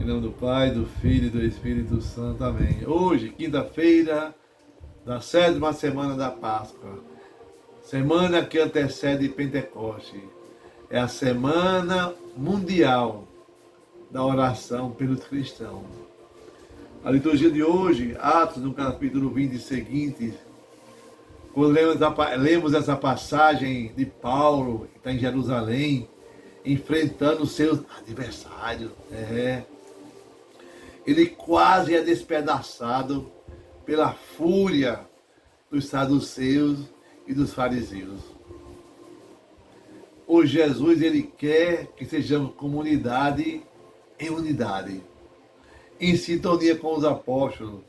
Em nome do Pai, do Filho e do Espírito Santo. Amém. Hoje, quinta-feira da 7ª semana da Páscoa. Semana que antecede Pentecoste. É a semana mundial da oração pelos cristãos. A liturgia de hoje, Atos, no capítulo 20 e seguintes, quando lemos essa passagem de Paulo, que está em Jerusalém, enfrentando os seus adversários. Ele quase é despedaçado pela fúria dos saduceus e dos fariseus. Hoje Jesus, ele quer que sejamos comunidade em unidade, em sintonia com os apóstolos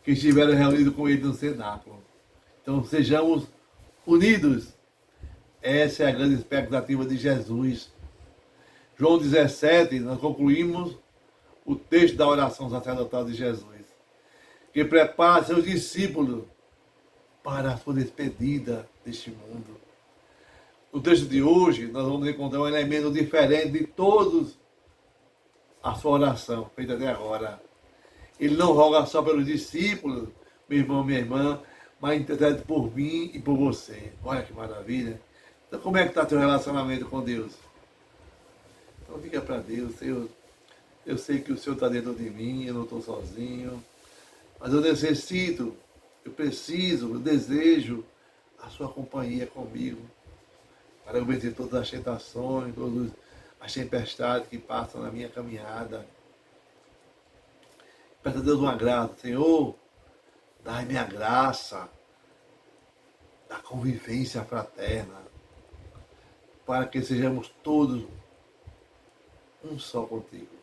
que estiveram reunidos com ele no cenáculo. Então sejamos unidos. Essa é a grande expectativa de Jesus. João 17, nós concluímos o texto da oração sacerdotal de Jesus, que prepara seus discípulos para a sua despedida deste mundo. No texto de hoje, nós vamos encontrar um elemento diferente de todos a sua oração feita até agora. Ele não roga só pelos discípulos, meu irmão, minha irmã, mas intercede por mim e por você. Olha que maravilha. Então, como é que está teu relacionamento com Deus? Então, diga para Deus, Senhor, eu sei que o Senhor está dentro de mim, eu não estou sozinho, mas eu necessito, eu preciso, eu desejo a sua companhia comigo, para eu vencer todas as tentações, todas as tempestades que passam na minha caminhada. Peço a Deus uma graça, Senhor, dai-me a graça da convivência fraterna, para que sejamos todos um só contigo.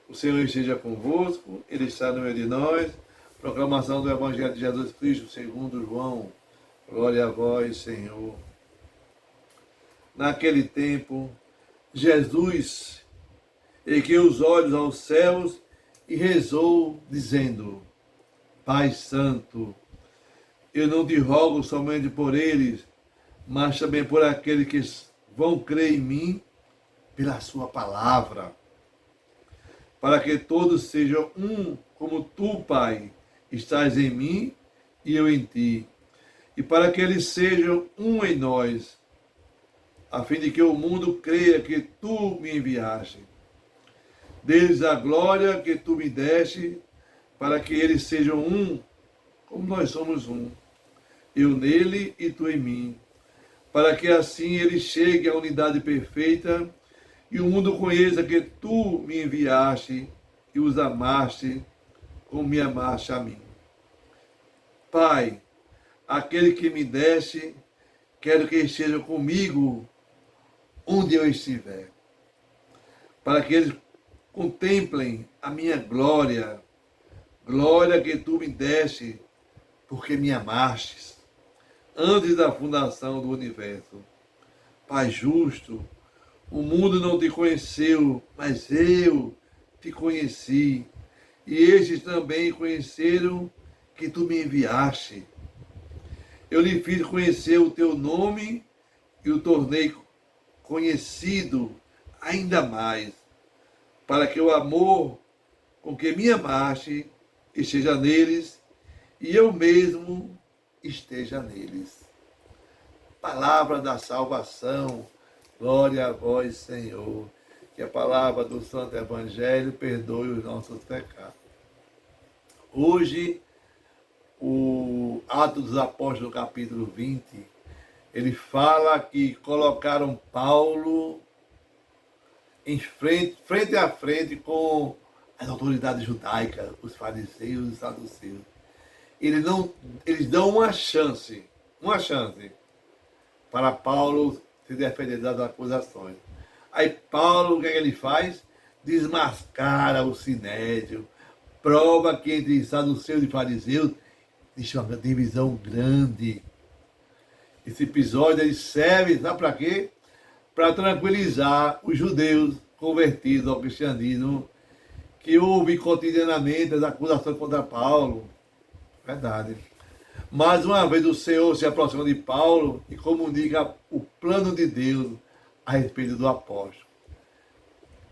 O Senhor esteja convosco, Ele está no meio de nós. Proclamação do Evangelho de Jesus Cristo segundo João. Glória a vós, Senhor. Naquele tempo, Jesus ergueu os olhos aos céus e rezou, dizendo: Pai Santo, eu não te rogo somente por eles, mas também por aqueles que vão crer em mim pela sua palavra, para que todos sejam um, como tu, Pai, estás em mim e eu em ti, e para que eles sejam um em nós, a fim de que o mundo creia que tu me enviaste. Dê-lhes a glória que tu me deste, para que eles sejam um, como nós somos um, eu nele e tu em mim, para que assim eles cheguem à unidade perfeita e o mundo conheça que tu me enviaste e os amaste como me amaste a mim. Pai, aquele que me deste, quero que esteja comigo onde eu estiver, para que eles contemplem a minha glória, glória que tu me deste, porque me amastes antes da fundação do universo. Pai justo, o mundo não te conheceu, mas eu te conheci, e estes também conheceram que tu me enviaste. Eu lhe fiz conhecer o teu nome e o tornei conhecido ainda mais, para que o amor com que me amaste esteja neles e eu mesmo esteja neles. Palavra da salvação. Glória a vós, Senhor. Que a palavra do Santo Evangelho perdoe os nossos pecados. Hoje, o Atos dos Apóstolos, capítulo 20, ele fala que colocaram Paulo frente a frente com as autoridades judaicas, os fariseus e os saduceus. Eles dão uma chance para Paulo se defender das acusações. Aí Paulo, o que ele faz? Desmascara o sinédrio, prova que entre saduceus e fariseus existe uma divisão grande. Esse episódio ele serve, sabe para quê? Para tranquilizar os judeus convertidos ao cristianismo, que houve cotidianamente as acusações contra Paulo. Verdade. Mais uma vez o Senhor se aproxima de Paulo e comunica o plano de Deus a respeito do apóstolo.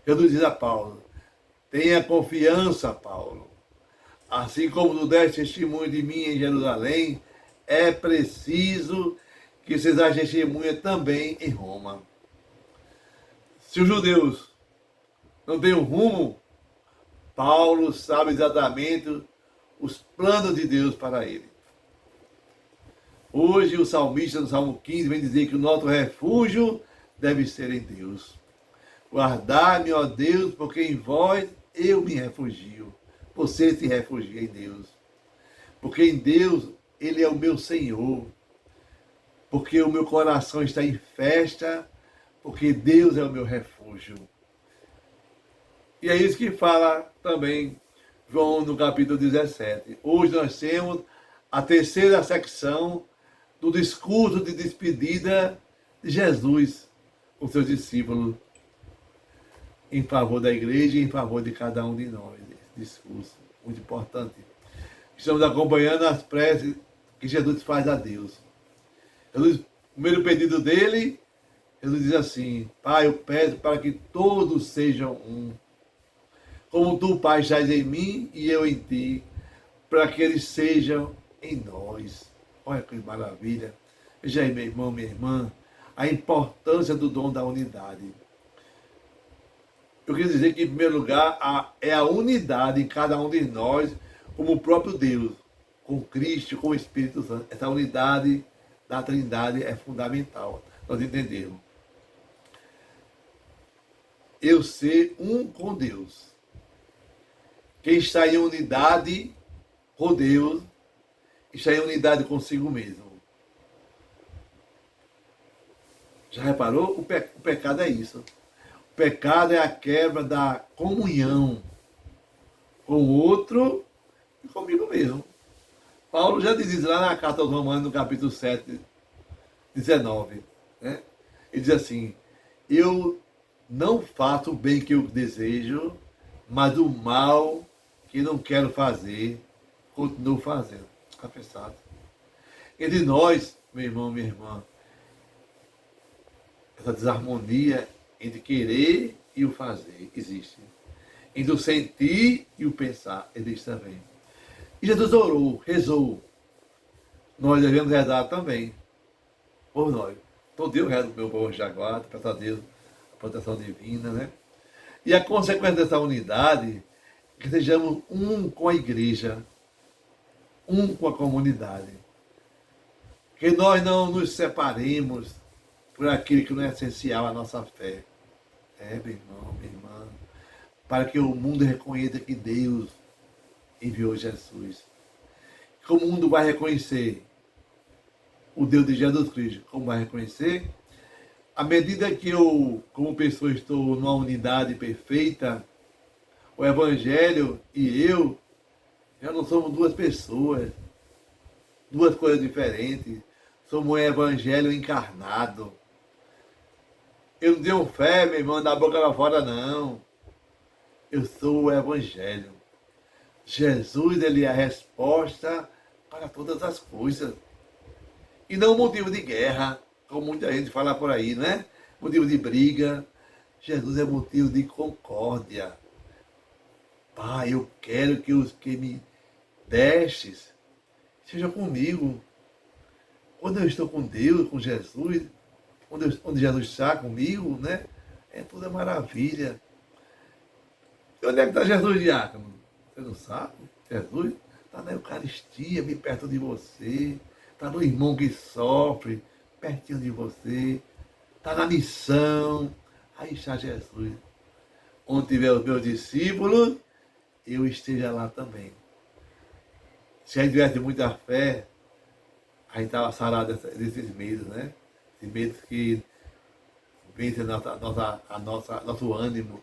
Jesus diz a Paulo: Tenha confiança, Paulo. Assim como tu deste testemunho de mim em Jerusalém, é preciso que vocês dêem testemunha também em Roma. Se os judeus não têm um rumo, Paulo sabe exatamente os planos de Deus para ele. Hoje o salmista no Salmo 15 vem dizer que o nosso refúgio deve ser em Deus. Guardai-me, ó Deus, porque em vós eu me refugio. Você se refugia em Deus. Porque em Deus Ele é o meu Senhor. Porque o meu coração está em festa, porque Deus é o meu refúgio. E é isso que fala também João no capítulo 17. Hoje nós temos a terceira secção do discurso de despedida de Jesus com seus discípulos em favor da igreja e em favor de cada um de nós. Esse discurso muito importante. Estamos acompanhando as preces que Jesus faz a Deus. Jesus, o primeiro pedido dele, Jesus diz assim: Pai, eu peço para que todos sejam um. Como tu, Pai, estás em mim e eu em ti, para que eles sejam em nós. Olha que maravilha. Veja aí, meu irmão, minha irmã, a importância do dom da unidade. Eu queria dizer que, em primeiro lugar, é a unidade em cada um de nós, como o próprio Deus, com Cristo, com o Espírito Santo. Essa unidade da Trindade é fundamental, nós entendemos. Eu ser um com Deus. Quem está em unidade com Deus, está em unidade consigo mesmo. Já reparou? O pecado é isso. O pecado é a quebra da comunhão com o outro e comigo mesmo. Paulo já diz isso lá na carta aos Romanos, no capítulo 7, 19. Né? Ele diz assim: eu não faço o bem que eu desejo, mas o mal que não quero fazer, continuo fazendo. Está pensado? Entre nós, meu irmão, minha irmã, essa desarmonia entre querer e o fazer existe. Entre o sentir e o pensar existe também. E Jesus orou, rezou. Nós devemos rezar também. Por nós. Todo dia eu rezo o meu povo de agora, peço a Deus a proteção divina, né? E a consequência dessa unidade é que sejamos um com a igreja, um com a comunidade. Que nós não nos separemos por aquilo que não é essencial à nossa fé. Meu irmão, minha irmã, para que o mundo reconheça que Deus enviou Jesus. Como o mundo vai reconhecer o Deus de Jesus Cristo? Como vai reconhecer? À medida que eu, como pessoa, estou numa unidade perfeita, o Evangelho e eu já não somos duas pessoas, duas coisas diferentes. Somos um Evangelho encarnado. Eu não tenho fé, meu irmão, da boca para fora, não. Eu sou o Evangelho. Jesus, ele é a resposta para todas as coisas. E não motivo de guerra, como muita gente fala por aí, né? Motivo de briga. Jesus é motivo de concórdia. Pai, eu quero que os que me destes sejam comigo. Quando eu estou com Deus, com Jesus, onde Jesus está comigo, né? Tudo é maravilha. E onde é que está Jesus, diácono? Você não sabe? Jesus está na Eucaristia, bem perto de você. Está no irmão que sofre, pertinho de você. Está na missão. Aí está Jesus. Onde tiver os meus discípulos, eu esteja lá também. Se a gente tivesse muita fé, a gente estava sarado desses medos, né? Esses medos que vencem nosso ânimo.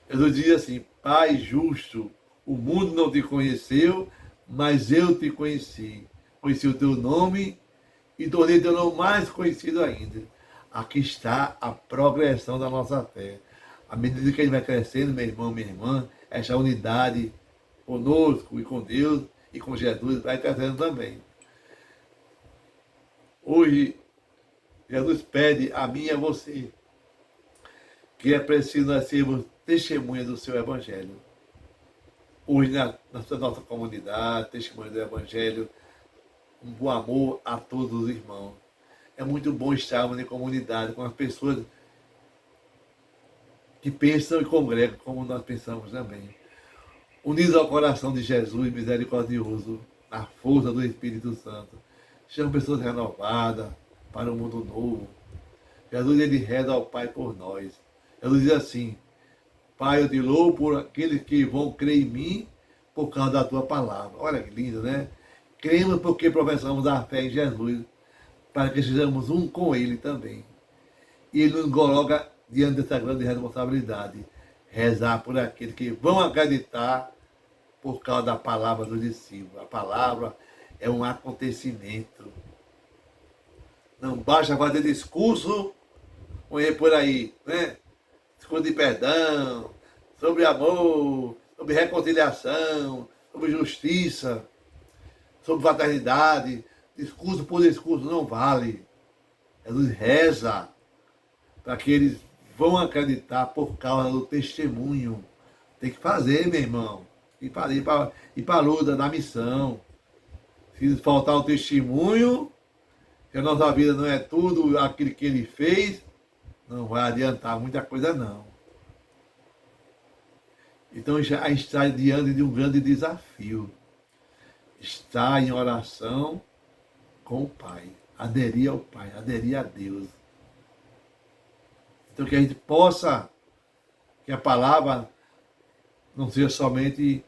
Jesus diz assim: Pai justo, o mundo não te conheceu, mas eu te conheci. Conheci o teu nome e tornei teu nome mais conhecido ainda. Aqui está a progressão da nossa fé. À medida que a gente vai crescendo, meu irmão, minha irmã, essa unidade conosco e com Deus e com Jesus vai crescendo também. Hoje, Jesus pede a mim e a você que é preciso nós sermos testemunha do seu Evangelho. Hoje, na nossa comunidade, testemunha do Evangelho, um bom amor a todos os irmãos. É muito bom estarmos em comunidade com as pessoas que pensam e congregam como nós pensamos também. Unidos ao coração de Jesus misericordioso, na força do Espírito Santo. São pessoas renovadas para um mundo novo. Jesus, ele reza ao Pai por nós. Jesus diz assim: Pai, eu te louvo por aqueles que vão crer em mim por causa da tua palavra. Olha que lindo, né? Cremos porque professamos a fé em Jesus, para que sejamos um com ele também. E ele nos coloca diante dessa grande responsabilidade, rezar por aqueles que vão acreditar por causa da palavra do discípulo. A palavra é um acontecimento. Não basta fazer discurso por aí, né? Discurso de perdão, sobre amor, sobre reconciliação, sobre justiça, sobre fraternidade. Discurso por discurso não vale. Jesus reza para que eles vão acreditar por causa do testemunho. Tem que fazer, meu irmão. E para a luta da missão. Se faltar o testemunho, que a nossa vida não é tudo aquilo que ele fez, não vai adiantar muita coisa, não. Então, a gente está diante de um grande desafio. Estar em oração com o Pai. Aderir ao Pai, aderir a Deus. Então, que a gente possa, que a palavra não seja somente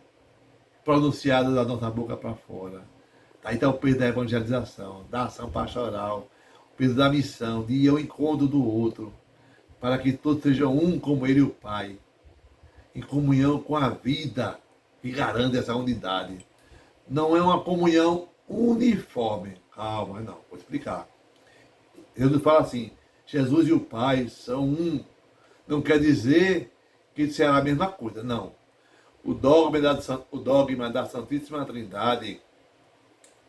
pronunciada da nossa boca para fora. Aí está o peso da evangelização, da ação pastoral, o peso da missão, de ir ao encontro do outro, para que todos sejam um como ele e o Pai, em comunhão com a vida que garante essa unidade. Não é uma comunhão uniforme. Calma, não, vou explicar. Jesus fala assim: Jesus e o Pai são um. Não quer dizer que será a mesma coisa, não. O dogma da Santíssima Trindade,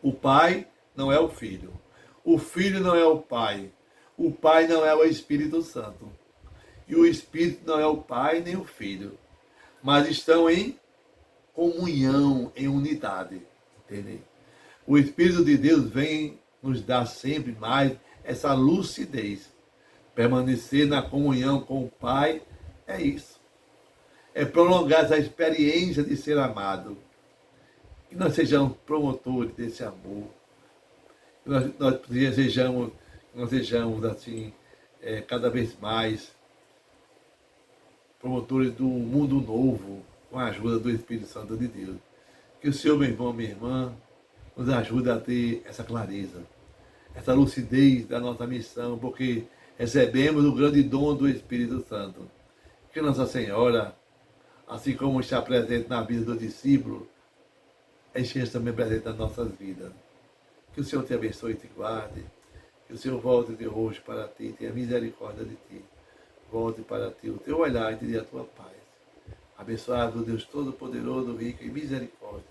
o Pai não é o Filho. O Filho não é o Pai. O Pai não é o Espírito Santo. E o Espírito não é o Pai nem o Filho. Mas estão em comunhão, em unidade. Entendeu? O Espírito de Deus vem nos dar sempre mais essa lucidez. Permanecer na comunhão com o Pai é isso. É prolongar essa experiência de ser amado. Que nós sejamos promotores desse amor. Que nós sejamos assim, cada vez mais promotores do mundo novo, com a ajuda do Espírito Santo de Deus. Que o Senhor, meu irmão, minha irmã, nos ajude a ter essa clareza, essa lucidez da nossa missão, porque recebemos o grande dom do Espírito Santo. Que Nossa Senhora, assim como está presente na vida do discípulo, esteja também presente nas nossas vidas. Que o Senhor te abençoe e te guarde. Que o Senhor volte de rosto para ti, tenha misericórdia de ti. Volte para ti o teu olhar e te dê a tua paz. Abençoado Deus Todo-Poderoso, rico em misericórdia.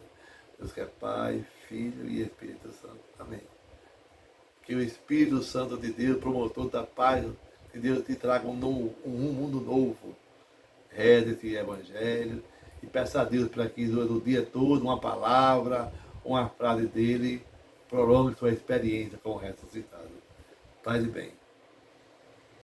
Deus que é Pai, Filho e Espírito Santo. Amém. Que o Espírito Santo de Deus, promotor da paz de Deus, te traga um mundo novo. Reze esse Evangelho e peça a Deus para que durante o dia todo uma palavra, uma frase dele prolongue sua experiência com o ressuscitado. Paz e bem.